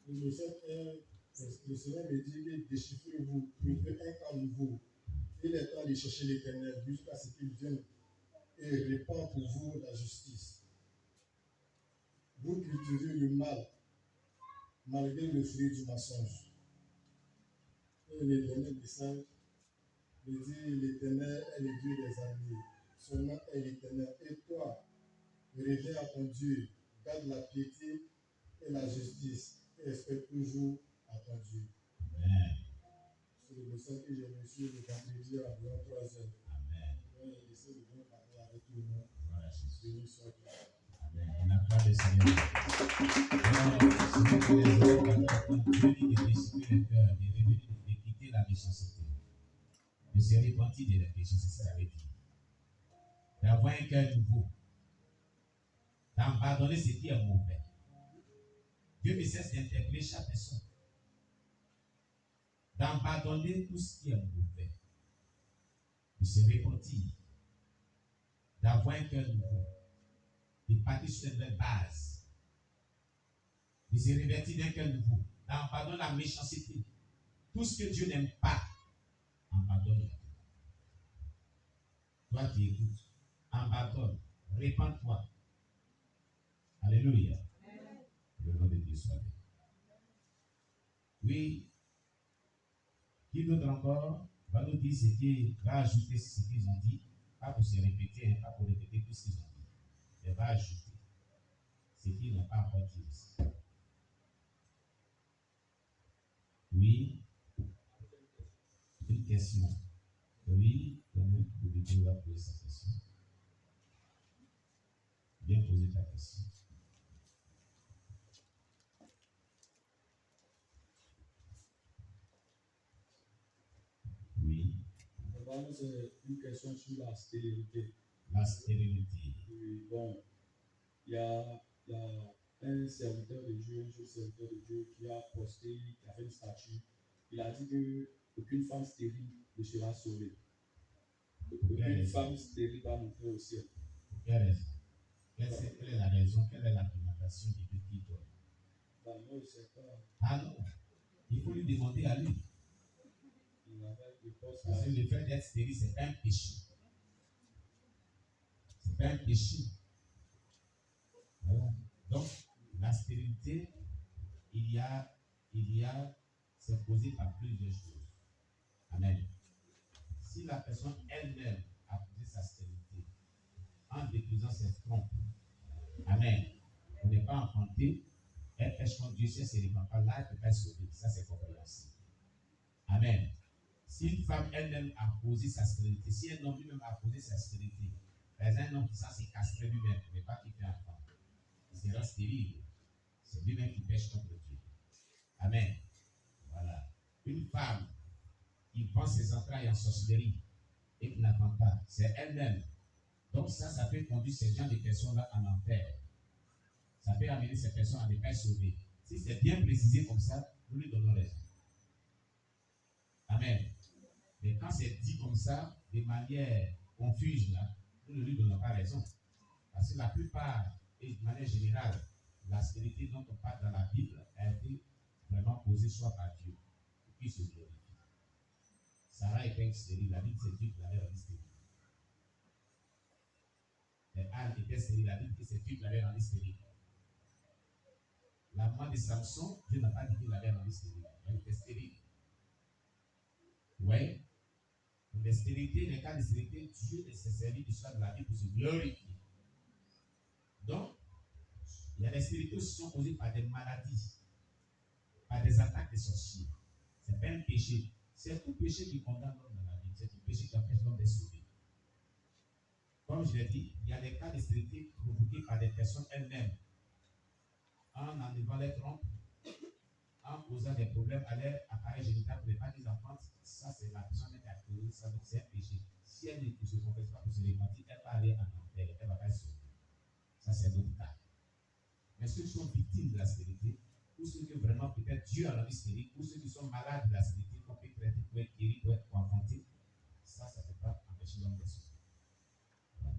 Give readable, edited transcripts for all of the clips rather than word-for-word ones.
Le Seigneur me dit que déchiffrez-vous, trouvez un cas nouveau. Il est temps de chercher l'Éternel jusqu'à ce qu'il vienne et répand pour vous la justice. Vous cultivez le mal malgré le fruit du mensonge. Et l'Éternel des saints me dit l'Éternel est le Dieu des armées. Son nom est l'Éternel. Et toi, reviens à ton Dieu, garde la piété et la justice et espère toujours à ton Dieu. Amen. C'est le message que j'ai reçu le vendredi à environ 3 heures. Amen. Donc, j'essaie de bien parler avec tout le monde. Voilà, Jésus. Béni soit Dieu. Amen. On acclame le Seigneur. Alors, c'est les hommes Dieu dit de décider le cœur, de quitter la méchanceté, de se repentir de la péché, c'est ça la vie. D'avoir un cœur nouveau, d'abandonner ce qui est mauvais. Dieu ne cesse d'interpeller chaque personne. D'abandonner tout ce qui est mauvais. De se repentir. D'avoir un cœur nouveau. De partir sur une nouvelle base. De se revêtir d'un cœur nouveau. D'abandonner la méchanceté. Tout ce que Dieu n'aime pas, abandonne. Toi qui écoutes, abandonne. Répands-toi. Alléluia. Le nom de Dieu soit béni. Oui. Qui d'autre encore va nous dire ce qui va ajouter ce qu'ils ont dit, pas pour se répéter, pas pour répéter tout ce qu'ils ont dit, mais va ajouter ce qu'ils n'ont pas encore dit aussi. Oui, une question. Oui, comme le vidéo va poser sa question. Bien poser ta question. Oui. Vraiment, c'est une question sur la stérilité. La stérilité. Oui, bon, il y a un serviteur de Dieu, un jeune serviteur de Dieu qui a posté, qui a fait une statue. Il a dit qu'aucune femme stérile ne sera sauvée. Aucune femme stérile va monter au ciel. Pour quelle raison? Quelle est la raison? Quelle est l'argumentation de Dieu qui donne? Ben, moi, je ne sais pas. Ah non, il faut lui demander à lui. Il avait des postes. Parce que le fait d'être stérile, ce n'est pas un péché. Ce n'est pas un péché. Voilà. Donc, la stérilité, c'est causé par plusieurs choses. Amen. Si la personne elle-même a posé sa stérilité en détruisant ses trompes, amen, on n'est pas enfanté, elle pêche contre Dieu, si elle ne se répand pas, là, elle ne peut pas être sauvée. Ça, c'est compréhensible. Amen. Si une femme elle-même a posé sa stérilité, si un homme lui-même a posé sa stérilité, par exemple, un homme qui s'est castré lui-même, mais pas qui fait enfant, il sera stérile. C'est lui-même qui pêche contre Dieu. Amen. Voilà. Une femme qui vend ses entrailles en sorcellerie et qui n'attend pas, c'est elle-même. Donc ça peut conduire ces gens de personnes-là en enfer. Ça peut amener ces personnes à ne pas être sauvées. Si c'est bien précisé comme ça, nous lui donnons raison. Amen. Mais quand c'est dit comme ça, de manière confuse, là, nous ne lui donnons pas raison. Parce que la plupart, et de manière générale, la stérilité dont on parle dans la Bible a été vraiment posée soit par Dieu, et puis se glorifie. Sarah était stérile, la Bible c'est Dieu qui l'avait rendue stérile. Et Anne était stérile, la Bible c'est Dieu qui l'avait rendue stérile. La maman de Samson, Dieu n'a pas dit qu'il l'avait rendue stérile, elle était stérile. Oui. Pour les stérilités, les cas de stérilité, Dieu s'est servi du choix de la vie pour se glorifier. Donc, il y a des stérilités qui sont causées par des maladies, par des attaques de sorciers. Ce n'est pas un péché. C'est tout péché qui condamne l'homme dans la vie. C'est tout péché qui empêche l'homme d'être sauvé. Comme je l'ai dit, il y a des cas de stérilité provoqués par des personnes elles-mêmes. En enlevant les trompes, en posant des problèmes à leur appareil génital pour ne pas qu'ils enfantent, ça c'est la personne qui a causé ça, donc c'est un péché. Si elle ne se confesse pas pour se repentir, elle va aller en enfer, elle ne va pas être sauvée. Ça c'est d'autres cas. Mais ceux qui sont victimes de la stérilité, ou ceux qui vraiment peut-être Dieu a rendu stérile, ou ceux qui sont malades de la stérilité, qu'on peut traiter pour être guéri, pour être enfanté, ça ne peut pas empêcher l'homme d'être sauvé. Voilà.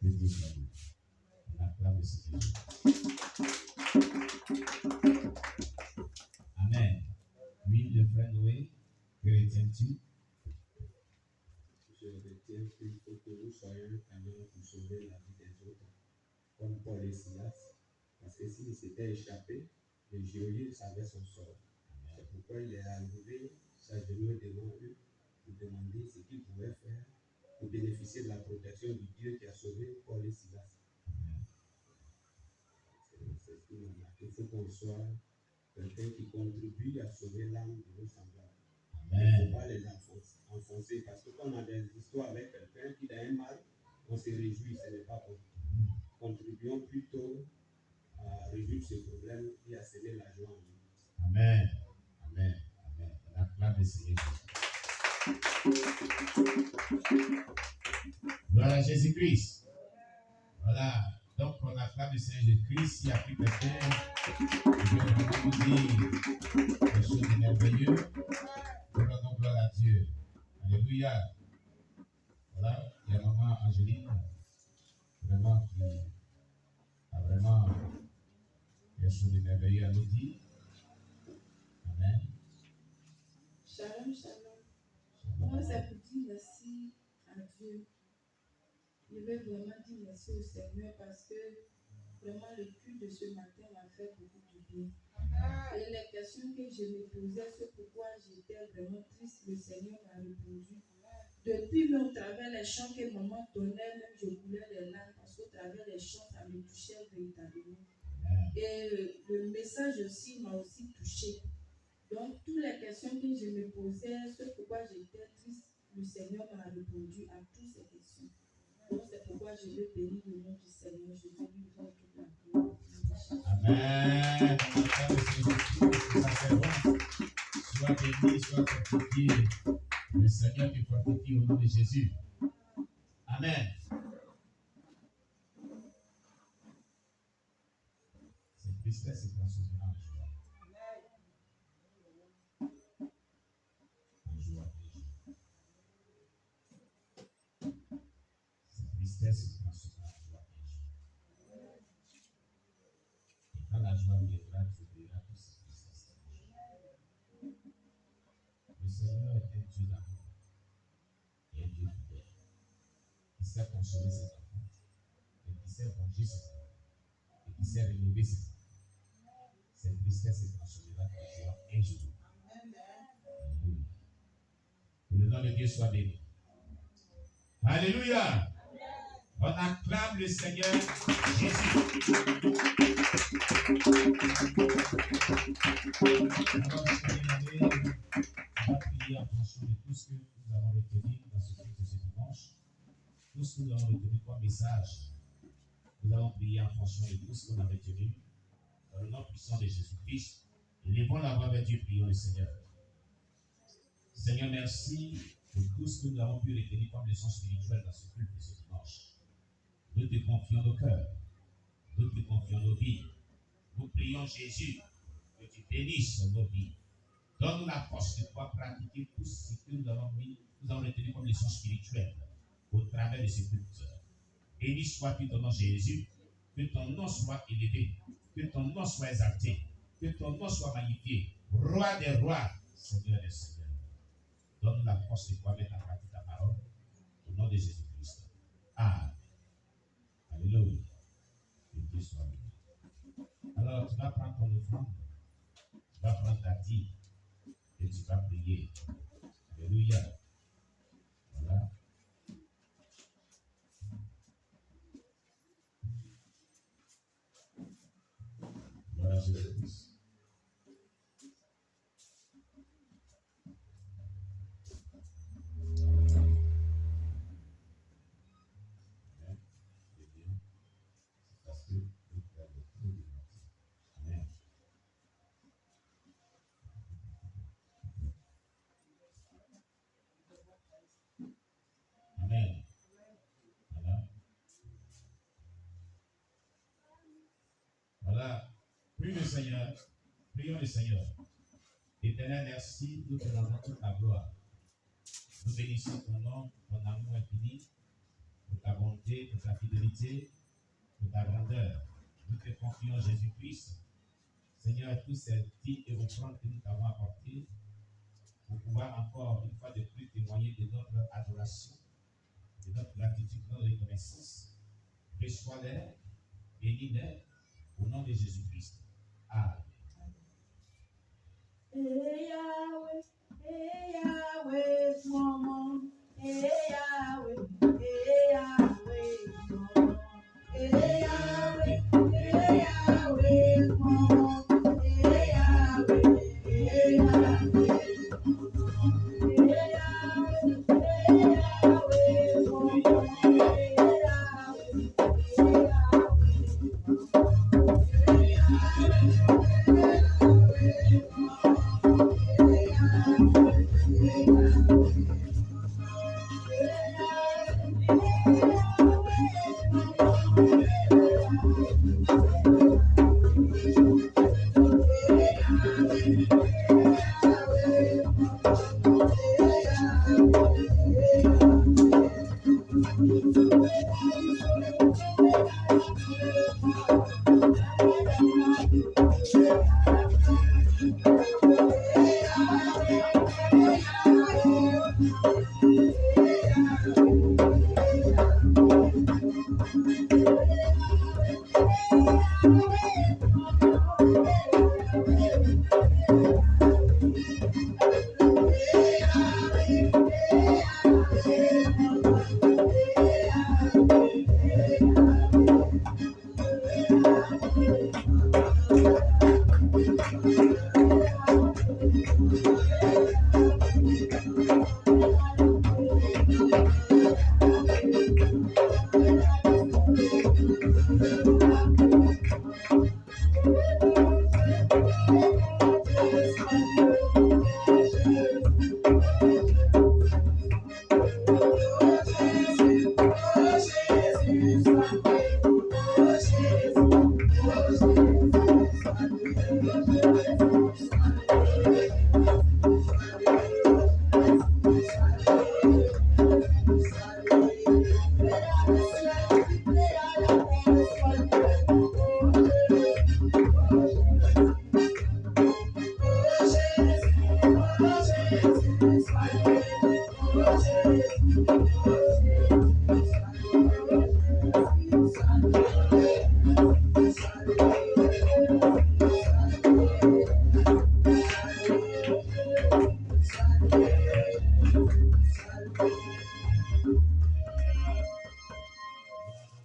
Le Dieu soit loué. On acclame le Seigneur. pour sauver la vie des autres, comme Paul et Silas. Parce que s'il s'était échappé, le geôlier savait son sort. C'est pourquoi il est arrivé, s'agenouiller devant eux, pour demander ce qu'il pouvait faire pour bénéficier de la protection du Dieu qui a sauvé Paul et Silas. C'est ce qui m'a marqué. Il faut qu'on soit quelqu'un qui contribue à sauver l'âme de nos semblables. Il ne faut pas les enfoncer. Parce que quand on a des histoires avec quelqu'un qui a un mal, on se réjouit, ce n'est pas bon. Contribuons plutôt à résoudre ce problème et à semer la joie en nous. Amen. Amen. Amen. On acclame le Seigneur Jésus. Gloire à Jésus-Christ. Voilà. Donc, on acclame le Seigneur Jésus-Christ. S'il n'y a plus quelqu'un, je vais vous dire des choses merveilleuses. Rendons gloire à Dieu. Alléluia. Voilà. Il y a maman Angéline, vraiment, qui a vraiment des choses merveilleuses à nous dire. Amen. Shalom, shalom. Moi, c'est pour dire merci à Dieu. Je vais vraiment dire merci au Seigneur parce que vraiment le culte de ce matin m'a fait beaucoup de bien. Et les questions que je me posais, c'est pourquoi j'étais vraiment triste, le Seigneur m'a répondu. Depuis même au travers les chants que maman donnait, même je coulais les larmes parce qu'au travers les chants, ça me touchait véritablement. Et le message aussi m'a aussi touché. Donc, toutes les questions que je me posais, c'est pourquoi j'étais triste, le Seigneur m'a répondu à toutes ces questions. Donc, c'est pourquoi je veux bénir le nom du Seigneur. Je veux lui rendre toute la gloire. Amen. Sois béni, sois fortifié. Le Seigneur te fortifie au nom de Jésus. Amen. Cette tristesse est transformée en joie. En joie. Cette tristesse est transformée en joie. Et quand la joie viendra, tu oublieras toutes ces tristesses. Le Seigneur est un Dieu d'amour et un Dieu fidèle. Qui sait consoler ses enfants, et qui sait venger ses enfants, et qui sait relever ses enfants. Cette tristesse se transformera en joie un jour. Alléluia. Que le nom de Dieu soit béni. Alléluia. On acclame le Seigneur Jésus. Alors, on va prier en fonction de tout ce que nous avons retenu dans ce culte de ce dimanche. Tout ce que nous avons retenu comme message. Nous allons prier en fonction de tout ce qu'on a retenu. Dans le nom puissant de Jésus-Christ. Élevons la voix vers Dieu, prions le Seigneur. Seigneur, merci pour tout ce que nous avons pu retenir comme leçon spirituelle dans ce culte de ce dimanche. Nous te confions nos cœurs. Nous te confions nos vies. Nous prions Jésus que tu bénisses nos vies. Donne-nous la force de pouvoir pratiquer tout ce que nous avons retenu comme leçon spirituelle au travers de ce culte. Béni sois-tu ton nom Jésus. Que ton nom soit élevé. Que ton nom soit exalté. Que ton nom soit magnifié. Roi des rois, Seigneur des seigneurs. Donne-nous la force de pouvoir mettre en pratique ta parole. Au nom de Jésus-Christ. Amen. Alléluia. Que Dieu soit béni. Alors, tu vas prendre ton offrande. Tu vas prendre ta dîme. Et tu vas prier. Alléluia. Voilà. Gloire à Jésus-Christ. Amen. Voilà. Voilà. Prions le Seigneur. Prions le Seigneur. Éternel, merci. Nous te rendons toute la gloire. Nous bénissons ton nom, ton amour infini, pour ta bonté, pour ta fidélité, pour ta grandeur. Nous te confions Jésus-Christ. Seigneur, tous ces dits et offrandes que nous t'avons apportés, pour pouvoir encore une fois de plus témoigner de notre adoration, de notre gratitude, de notre reconnaissance. reçois-les, bénis-les, au nom de Jésus-Christ. Amen. Hey Yahweh, maman. Hey Yahweh, maman. Hey Yahweh, maman. Hey Yahweh,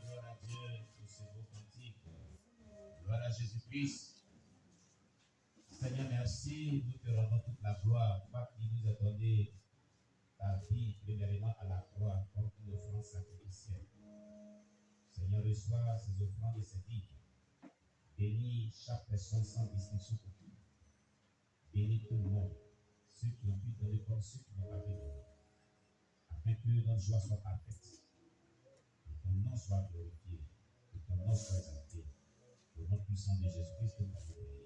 Gloire à Dieu pour ce beau cantique. Gloire à Jésus-Christ. Seigneur, merci. Nous te rendons toute la gloire. Toi qui nous as donné ta vie, premièrement à la croix, comme une offrande sacrificielle. Seigneur, reçois ces offrandes et ces vies. Bénis chaque personne sans distinction aucune. Bénis tout le monde, ceux qui ont pu donner comme ceux qui n'ont pas pu donner, afin que notre joie soit parfaite, que ton nom soit glorifié, que ton nom soit exalté. Au nom puissant de Jésus-Christ, nous t'avons prié.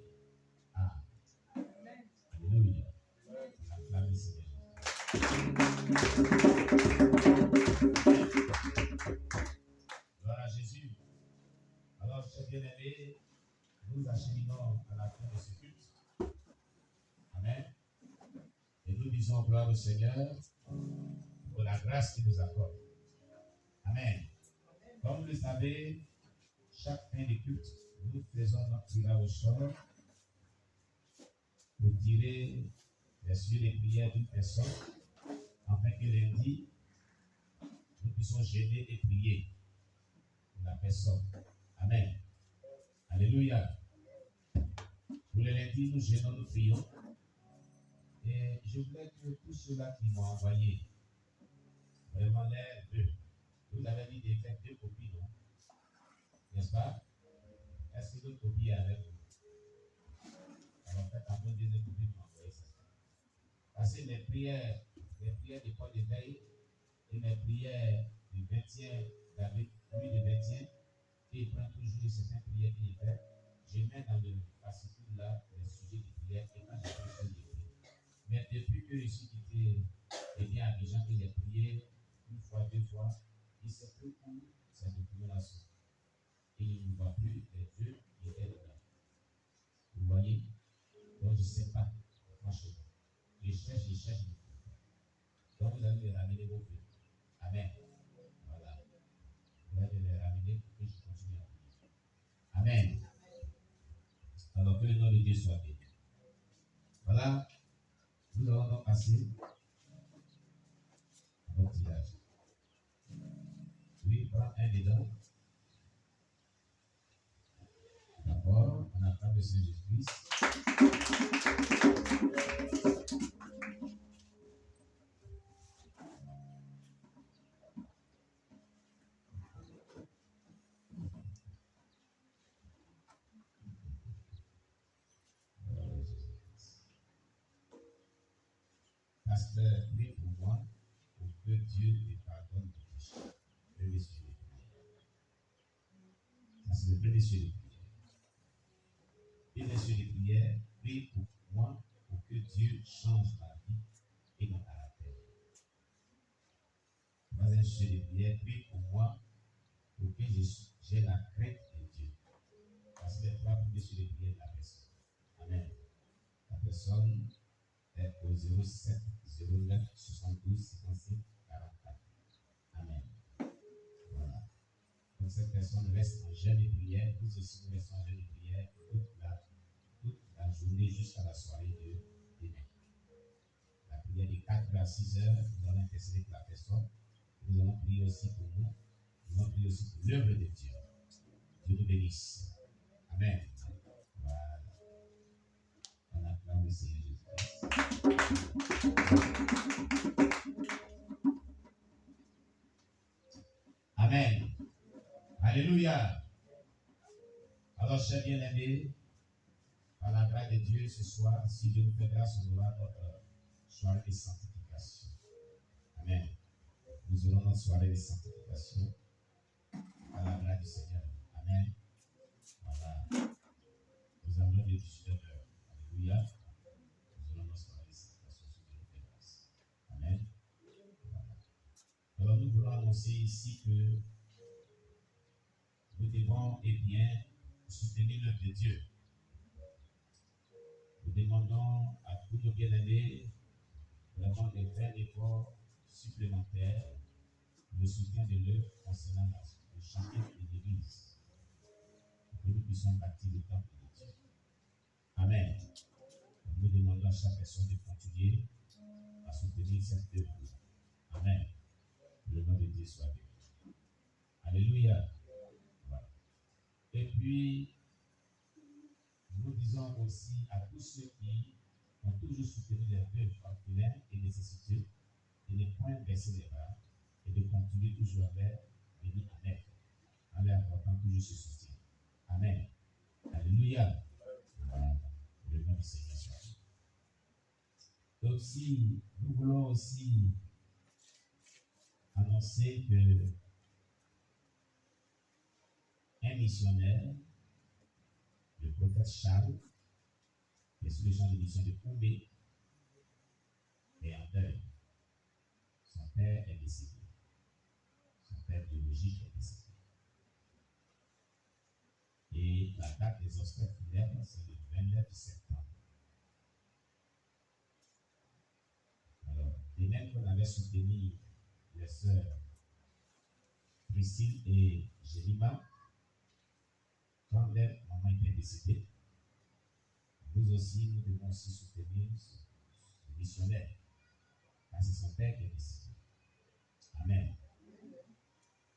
Amen. Alléluia. Acclamez le Seigneur. Gloire à Jésus. Alors, chers bien-aimés, nous acheminons à la fin de ce culte. Amen. Et nous disons gloire au Seigneur pour la grâce qu'il nous accorde. Amen. Comme vous le savez, chaque fin de culte, nous faisons notre tirage au sort pour tirer sur les prières d'une personne, afin que lundi, nous puissions gêner et prier pour la personne. Amen. Alléluia. Pour le lundi, nous gênons, nous prions. Et je voulais que tous ceux-là qui m'ont envoyé, vraiment les deux, vous avez dit de faire 2 copies, non? N'est-ce pas? Est-ce que 2 copies est avec vous? Alors faites un peu 2 copies de m'envoyer ça. Parce que les prières de Paul de veille et mes prières du 20e d'Avril, lui du 20e, et il prend toujours certaines prières qu'il fait. Je mets dans le fascicule là les sujets de prière et quand j'ai fait les prières. Mais depuis que je suis quitté et bien à Abidjan, que j'ai prié 1 fois, 2 fois, il ne sait plus où ces documents-là sont. Et il ne voit plus les dieux qui étaient dedans. Vous voyez? Donc je ne sais pas. Franchement. Je cherche, je ne trouve pas. Donc vous allez les ramener vos vœux. Amen. Voilà. Vous allez les ramener pour que Dieu soit béni. Voilà, nous allons donc passer à notre village. Oui, prends un dedans. D'abord, on attend le Seigneur Jésus-Christ. Pasteur, prie pour moi pour que Dieu te pardonne tes péchés. Premier sujet de prière. Ça, c'est le premier sujet de prière. Deuxième sujet de prière, prie pour moi pour que Dieu change ma vie et mon caractère. Troisième sujet de prière, prie pour moi pour que j'ai la crainte de Dieu. Ça, c'est les trois premiers sujets de prière de la personne. Amen. La personne est au 07 09 72 55 44. Amen. Voilà. Donc cette personne reste en jeûne de prière. Nous aussi, nous restons en jeûne de prière toute la journée jusqu'à la soirée de demain. La prière de 4h à 6h, nous allons intercéder pour la personne. Nous allons prier aussi pour nous. Nous allons prier aussi pour l'œuvre de Dieu. Dieu nous bénisse. Amen. Voilà. On acclame le Seigneur Jésus-Christ. Amen. Alléluia. Alors, chers bien-aimés, par la grâce de Dieu, ce soir, si Dieu nous fait grâce, on aura notre soirée de sanctification. Amen. Nous aurons notre soirée de sanctification par la grâce du Seigneur. Amen. Voilà. Nous avons le 19h. Alléluia. Nous aurons notre soirée de sanctification si Dieu nous fait grâce. Amen. Voilà. Alors, nous voulons annoncer ici que nous devons, bien, soutenir l'œuvre de Dieu. Nous demandons à tous nos bien-aimés vraiment de faire des efforts supplémentaires pour le soutien de l'œuvre concernant le chantier de l'Église, pour que nous puissions bâtir le temple de Dieu. Amen. Nous demandons à chaque personne de continuer à soutenir cette œuvre. Amen. Que le nom de Dieu soit béni. Alléluia. Voilà. Et puis, nous disons aussi à tous ceux qui ont toujours soutenu les œuvres orphelins et nécessiteux de ne point baisser les bras et de continuer toujours à leur venir en aide, en leur apportant toujours ce soutien. Amen. Alléluia. Voilà. Le nom du Seigneur soit béni. Donc, si nous voulons aussi annoncer que un missionnaire, le prophète Charles, qui est sous le champ de mission de Koumé, est en deuil. Son père est décédé. Son père biologique est décédé. Et la date des obsèques funèbres, c'est le 29 septembre. Alors, de même qu'on avait soutenu les sœurs Priscille et Jérima, quand leur maman était décédée, nous aussi, nous devons aussi soutenir ce missionnaire, parce que son père est décédé. Amen.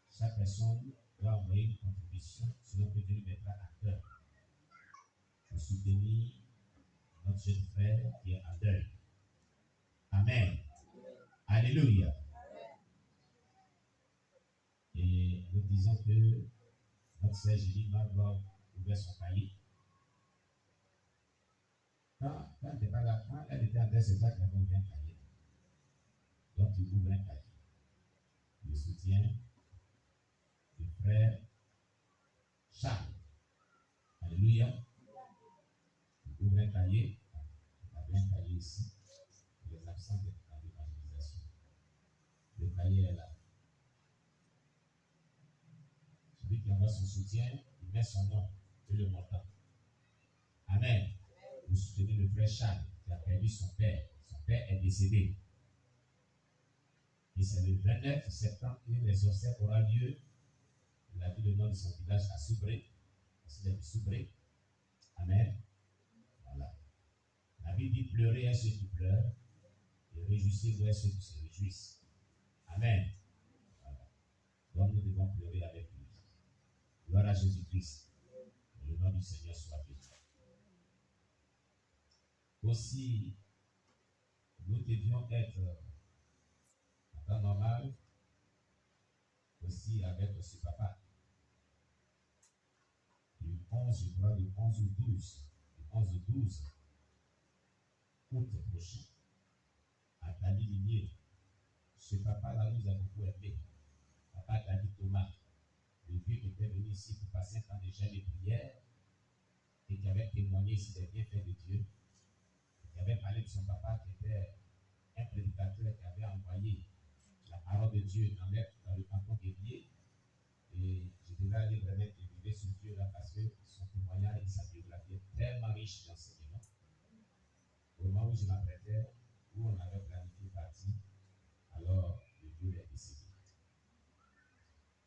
Chaque personne doit envoyer une contribution selon que Dieu lui mettra à cœur pour soutenir notre jeune frère qui est en deuil. Amen. Alléluia. Et nous disons que notre sœur Jérima doit ouvrir son cahier. Quand elle n'était pas là, quand elle était en deuil, c'est ça qu'elle avait ouvert un cahier. Donc tu ouvres un cahier. Le soutien du frère Charles. Alléluia. Tu ouvres un cahier. On avait un cahier ici. Pour les absents de l'évangélisation. Le cahier est là. Celui qui envoie son soutien, il met son nom et le montant. Amen. Vous soutenez le frère Charles qui a perdu son père. Son père est décédé. Et c'est le 29 septembre que les obsèques aura lieu. Il a dit le nom de son village à Soubré. C'est Soubré. Amen. Bible dit pleurer est ceux qui pleurent et réjouissez-vous est ceux qui se réjouissent. Amen. Voilà. Donc nous devons pleurer avec lui. Gloire à Jésus-Christ. Que le nom du Seigneur soit béni. Aussi, nous devions être en temps normal aussi avec ce papa. Du 11, je crois, du 11 ou 12, du 11 ou 12 août prochain, à Tani Linier. Ce papa-là nous a beaucoup aimé. Papa Tani Thomas, le vieux qui était venu ici pour passer un temps de jeûne et prière et qui avait témoigné ici des bienfaits de Dieu, qui avait parlé de son papa qui était un prédicateur qui avait envoyé la parole de Dieu dans le canton d'Évier. Et je devais aller vraiment élever ce Dieu-là parce que son témoignage et sa biographie est tellement riche d'enseignements. Au moment où je m'apprêtais, où on avait planifié partir, alors le Dieu est décédé.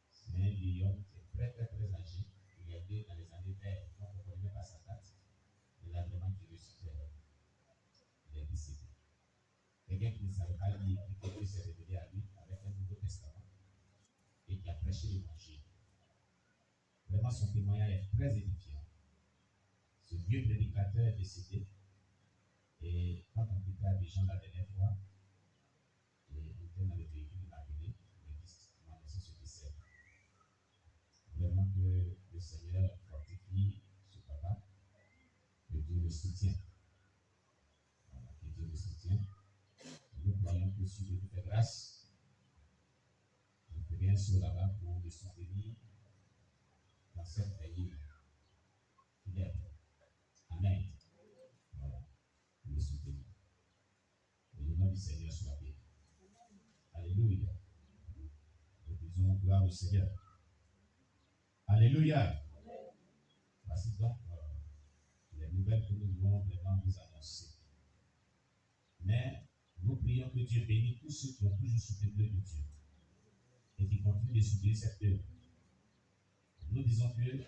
C'est un vieil homme qui est très très très âgé. Il est né dans les années 20, donc on ne connaît pas sa date. Mais là vraiment Dieu il est décédé. Quelqu'un qui ne savait pas lire et que Dieu s'est révélé à lui avec un Nouveau Testament et qui a prêché l'évangile. Vraiment, son témoignage est très édifiant. Ce vieux prédicateur est décédé. Et quand on quittait Abidjan la dernière fois, et on était dans le véhicule, il m'a appelé, il m'a annoncé ce décès. Vraiment que le Seigneur fortifie ce papa, que Dieu le soutient. Voilà, que Dieu le soutient. Nous croyons que si Dieu nous fait grâce, je ferai un saut là-bas pour le soutenir dans cette veillée funèbre. Amen. Voilà, pour le soutenir. Que le nom du Seigneur soit béni. Alléluia. Nous disons gloire au Seigneur. Alléluia. Voici donc les nouvelles que nous voulons vraiment vous annoncer. Mais nous prions que Dieu bénisse tous ceux qui ont toujours soutenu l'œuvre de Dieu et qui continuent de soutenir cette œuvre. Nous disons que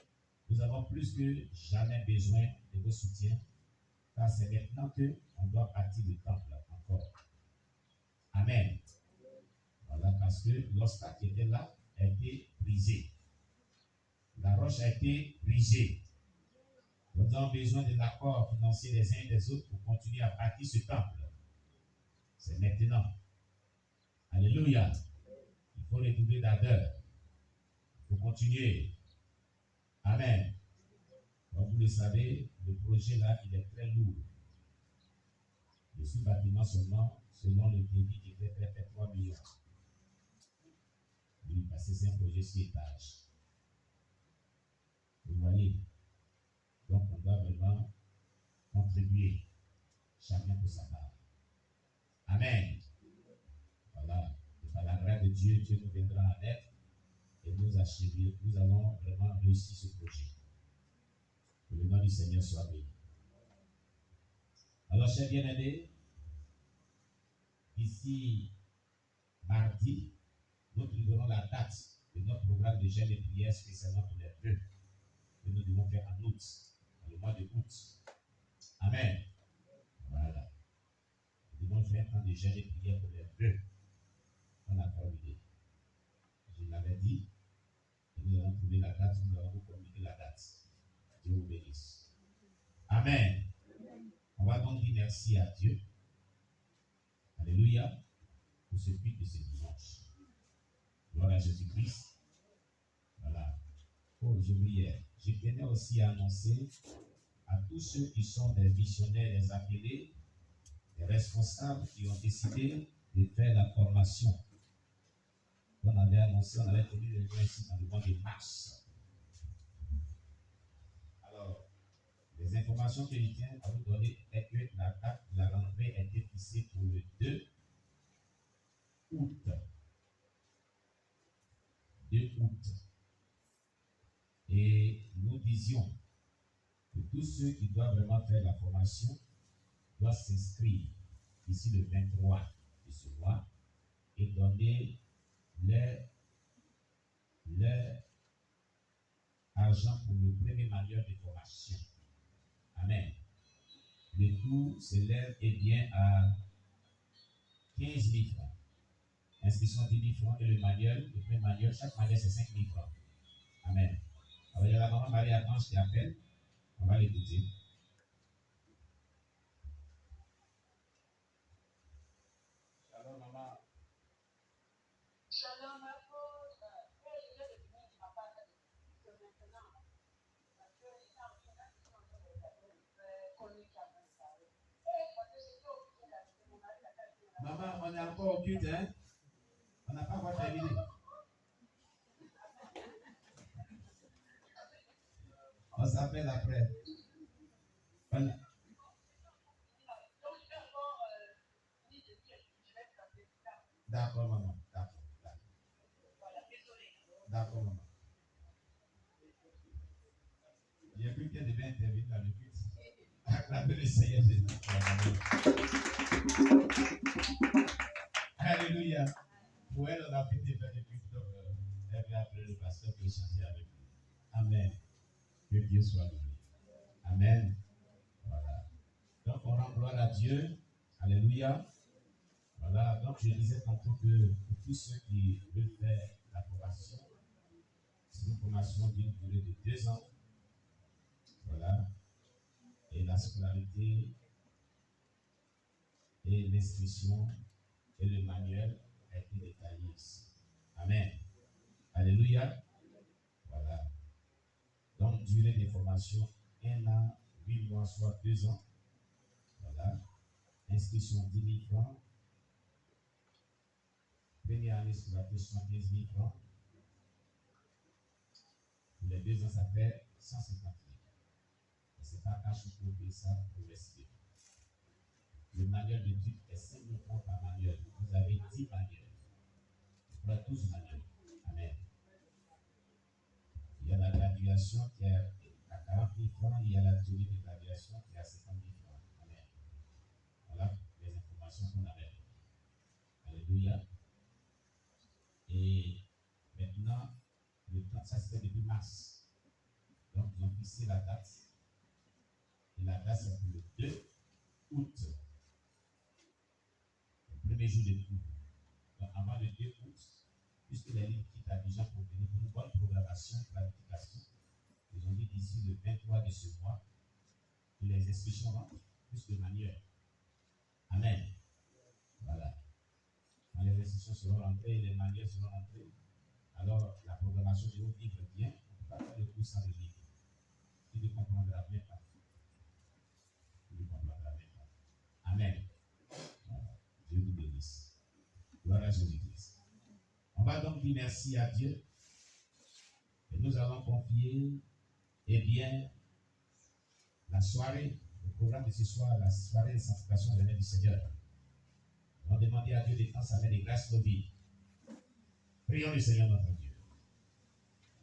nous avons plus que jamais besoin de vos soutiens, car c'est maintenant qu'on doit partir du temple encore. Amen. Voilà, parce que l'obstacle qui était là a été brisé. La roche a été brisée. Nous avons besoin de l'accord financier des uns et des autres pour continuer à bâtir ce temple. C'est maintenant. Alléluia. Il faut redoubler d'ardeur. Il faut continuer. Amen. Comme vous le savez, le projet là, il est très lourd. Le sous-bâtiment seulement, selon le débit qui était fait 3 millions. Oui, parce que c'est un projet sur étage. Vous voyez? Donc, on doit vraiment contribuer, chacun pour sa part. Amen. Voilà. Et par la grâce de Dieu, Dieu nous viendra en aide et nous allons vraiment réussir ce projet. Que le nom du Seigneur soit béni. Alors, chers bien-aimés, ici, mardi, nous trouverons la date de notre programme de jeûne et prière spécialement pour les vœux que nous devons faire en août, dans le mois de août. Amen. Voilà. Nous devons faire un temps de jeûne et prière pour les vœux qu'on a formulé. Je l'avais dit, et nous allons trouver la date, nous allons vous communiquer la date. Dieu vous bénisse. Amen. On va donc dire merci à Dieu. Alléluia. Pour ce culte de ce dimanche. Gloire à Jésus-Christ. Voilà. Oh, j'oubliais. Je tenais aussi à annoncer à tous ceux qui sont des missionnaires, des appelés, des responsables qui ont décidé de faire la formation. On avait annoncé, on avait tenu le lien ici dans le mois de mars. Alors, les informations que je tiens à vous donner est que la date de la rentrée a été fixée pour le 2 août. 2 août. Et nous disions que tous ceux qui doivent vraiment faire la formation doivent s'inscrire ici le 23 de ce mois et donner leur argent pour le premier manuel de formation. Amen. Le le coût s'élève à 15 000 francs. Inscription 10 000 francs et le manuel, le premier manuel, chaque manuel c'est 5 000 francs. Amen. Alors il y a la maman Marie Archange qui appelle. On va l'écouter. Shalom maman. Shalom apôtre. Je viens de venir de ma part que maintenant, parce que les gens sont en train de regarder chronique à mon salon. Et parce que j'étais obligée d'ajouter mon mari la carte. Maman, on est encore au culte, hein? On n'a pas encore terminé. On s'appelle après. Voilà. Donc je vais encore dire de Dieu. Je vais passer ça. D'accord, maman. D'accord. Voilà, désolé. D'accord, maman. Il y a quelqu'un qui devait intervenir dans le culte. Acclamez le Seigneur Jésus. Alléluia. Pour elle, on a pu faire le culte. Donc, elle vient appeler le pasteur pour échanger avec lui. Amen. Que Dieu soit loué. Amen. Voilà. Donc, on rend gloire à Dieu. Alléluia. Voilà. Donc, je disais tantôt que pour tous ceux qui veulent faire l'approbation, c'est une formation d'une durée de 2 ans. Voilà. Et la scolarité et l'inscription et le manuel a été détaillé ici. Amen. Alléluia. Voilà. Donc, durée de formation 1 an, 8 mois, soit 2 ans. Voilà. Inscription 10 000 francs. Première année scolarité 75 000 francs. Pour les 2 ans, ça fait 150 000. Et ce n'est pas cash pour payer ça progressivement. Le manuel de type est 5 000 francs par manuel. Vous avez 10 manuels. Vous avez 12 manuels. Amen. Il y a la graduation qui est à 40 000 francs. Il y a la durée de graduation qui est à 50 000 francs. Amen. Voilà les informations qu'on avait. Alléluia. Et maintenant, le temps, ça c'était depuis mars. Donc, ils ont fixé la date. Et la date, c'est pour le 2 août. Le premier jour de cours. Donc, avant le 2 août, puisque les lignes quittent Abidjan pour venir pour une bonne programmation, planification, ils ont dit d'ici le 23 de ce mois que les inscriptions rentrent, plus de manuel. Amen. Voilà. Quand les inscriptions seront rentrées, les manuels seront rentrés, alors la programmation de vos livres vient, on ne peut pas faire le cours sans le livre. Tu ne comprendras même pas. Tu ne comprendras même pas. Amen. Voilà. Dieu vous bénisse. Gloire à Jésus-Christ. On va donc dire merci à Dieu. Et nous allons confier, la soirée, le programme de ce soir, la soirée de sanctification de l'année du Seigneur. On va demander à Dieu d'étendre sa main de grâce nos vies. Prions le Seigneur notre Dieu.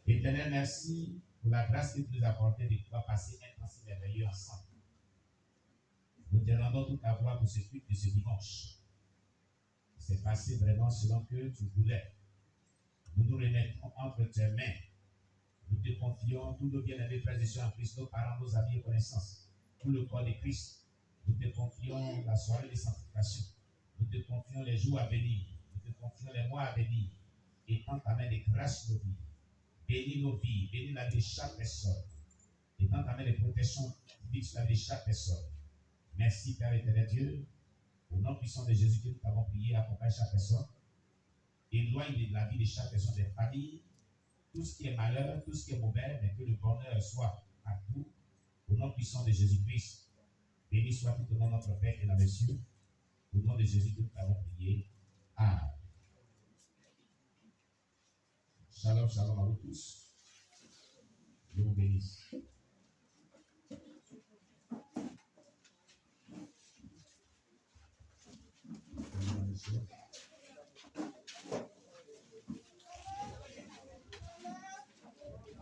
Éternel, merci pour la grâce que tu nous as accordée de pouvoir passer un temps si merveilleux ensemble. Nous te rendons toute la gloire pour ce culte de ce dimanche. C'est passé vraiment selon que tu voulais. Nous nous remettons entre tes mains. Nous te confions tous nos bien-aimés frères et sœurs en Christ, nos parents, nos amis et connaissances, tout le corps de Christ. Nous te confions la soirée de sanctification. Nous te confions les jours à venir. Nous te confions les mois à venir. Et tends ta main de grâce nos vies. Bénis nos vies. Bénis la vie de chaque personne. Et tends ta main de protection divine sur la vie de chaque personne. Merci Père éternel Dieu. Au nom puissant de Jésus que nous t'avons prié, accompagne chaque personne. Éloigne de la vie de chaque personne des familles. Tout ce qui est malheur, tout ce qui est mauvais, mais que le bonheur soit à tout. Au nom puissant de Jésus-Christ. Béni soit tout au nom de notre Père et dans les cieux. Au nom de Jésus que nous t'avons prié. Amen. Shalom, shalom à vous tous. Je vous bénisse.